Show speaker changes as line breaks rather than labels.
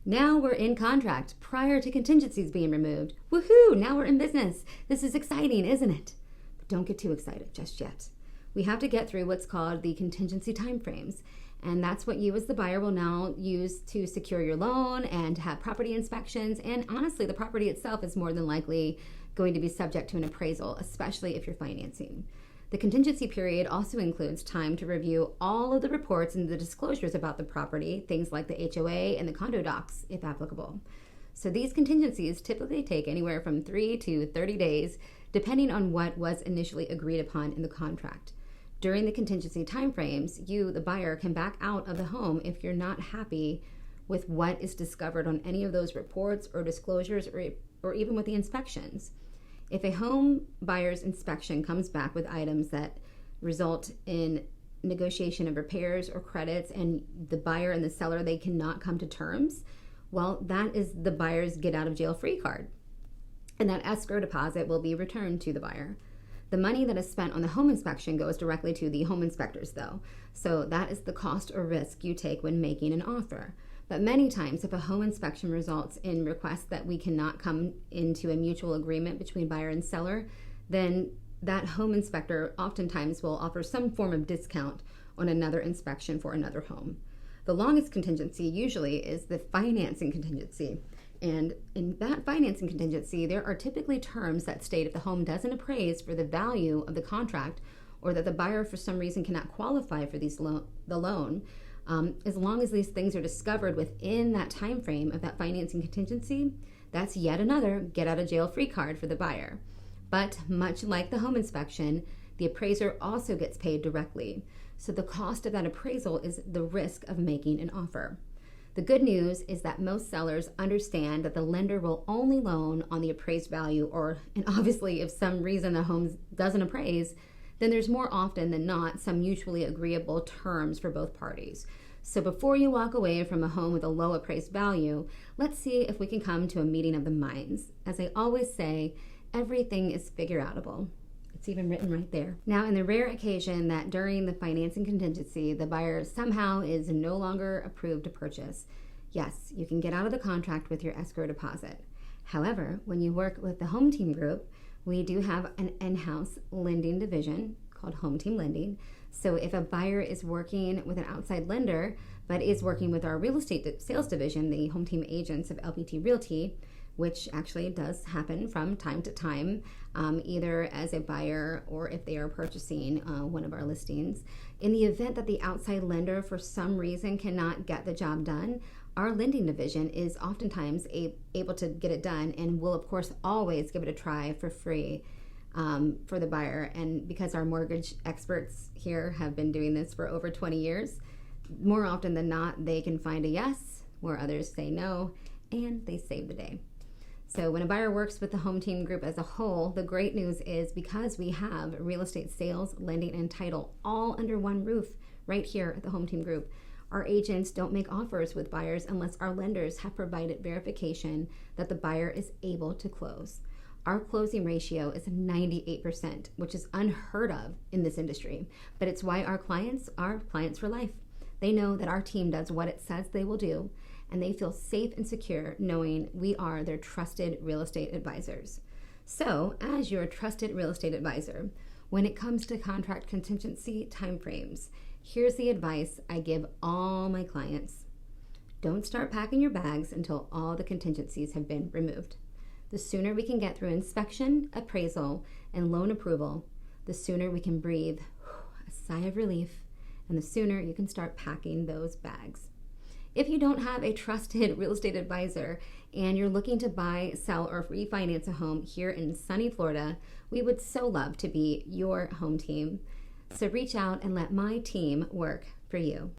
Now we're in contract prior to contingencies being removed. Woohoo! Now we're in business. This is exciting, isn't it? But don't get too excited just yet. We have to get through what's called the contingency timeframes. And that's what you as the buyer will now use to secure your loan and have property inspections. And honestly, the property itself is more than likely going to be subject to an appraisal, especially if you're financing. The contingency period also includes time to review all of the reports and the disclosures about the property, things like the HOA and the condo docs, if applicable. So these contingencies typically take anywhere from 3 to 30 days, depending on what was initially agreed upon in the contract. During the contingency timeframes, you, the buyer, can back out of the home if you're not happy with what is discovered on any of those reports or disclosures or even with the inspections. If a home buyer's inspection comes back with items that result in negotiation of repairs or credits and the buyer and the seller, they cannot come to terms, well, that is the buyer's get out of jail free card. And that escrow deposit will be returned to the buyer. The money that is spent on the home inspection goes directly to the home inspectors though. So that is the cost or risk you take when making an offer. But many times, if a home inspection results in requests that we cannot come into a mutual agreement between buyer and seller, then that home inspector oftentimes will offer some form of discount on another inspection for another home. The longest contingency usually is the financing contingency. And in that financing contingency, there are typically terms that state if the home doesn't appraise for the value of the contract or that the buyer for some reason cannot qualify for the loan, as long as these things are discovered within that time frame of that financing contingency, that's yet another get out of jail free card for the buyer. But much like the home inspection, the appraiser also gets paid directly. So the cost of that appraisal is the risk of making an offer. The good news is that most sellers understand that the lender will only loan on the appraised value, and obviously if some reason the home doesn't appraise, then there's more often than not some mutually agreeable terms for both parties. So before you walk away from a home with a low appraised value, let's see if we can come to a meeting of the minds. As I always say, everything is figure outable. It's even written right there. Now, in the rare occasion that during the financing contingency, the buyer somehow is no longer approved to purchase, yes, you can get out of the contract with your escrow deposit. However, when you work with the Home Team Group, we do have an in-house lending division called Home Team Lending. So if a buyer is working with an outside lender, but is working with our real estate sales division, the Home Team agents of LPT Realty, which actually does happen from time to time, either as a buyer or if they are purchasing one of our listings. In the event that the outside lender for some reason cannot get the job done, our lending division is oftentimes able to get it done and will of course always give it a try for free for the buyer. And because our mortgage experts here have been doing this for over 20 years, more often than not they can find a yes where others say no, and they save the day. So when a buyer works with the Home Team Group as a whole, the great news is because we have real estate sales, lending, and title all under one roof right here at the Home Team Group, our agents don't make offers with buyers unless our lenders have provided verification that the buyer is able to close. Our closing ratio is 98%, which is unheard of in this industry, but it's why our clients are clients for life. They know that our team does what it says they will do, and they feel safe and secure knowing we are their trusted real estate advisors. So, as your trusted real estate advisor, when it comes to contract contingency timeframes, here's the advice I give all my clients. Don't start packing your bags until all the contingencies have been removed. The sooner we can get through inspection, appraisal, and loan approval, the sooner we can breathe a sigh of relief, and the sooner you can start packing those bags. If you don't have a trusted real estate advisor and you're looking to buy, sell, or refinance a home here in sunny Florida, we would so love to be your home team. So reach out and let my team work for you.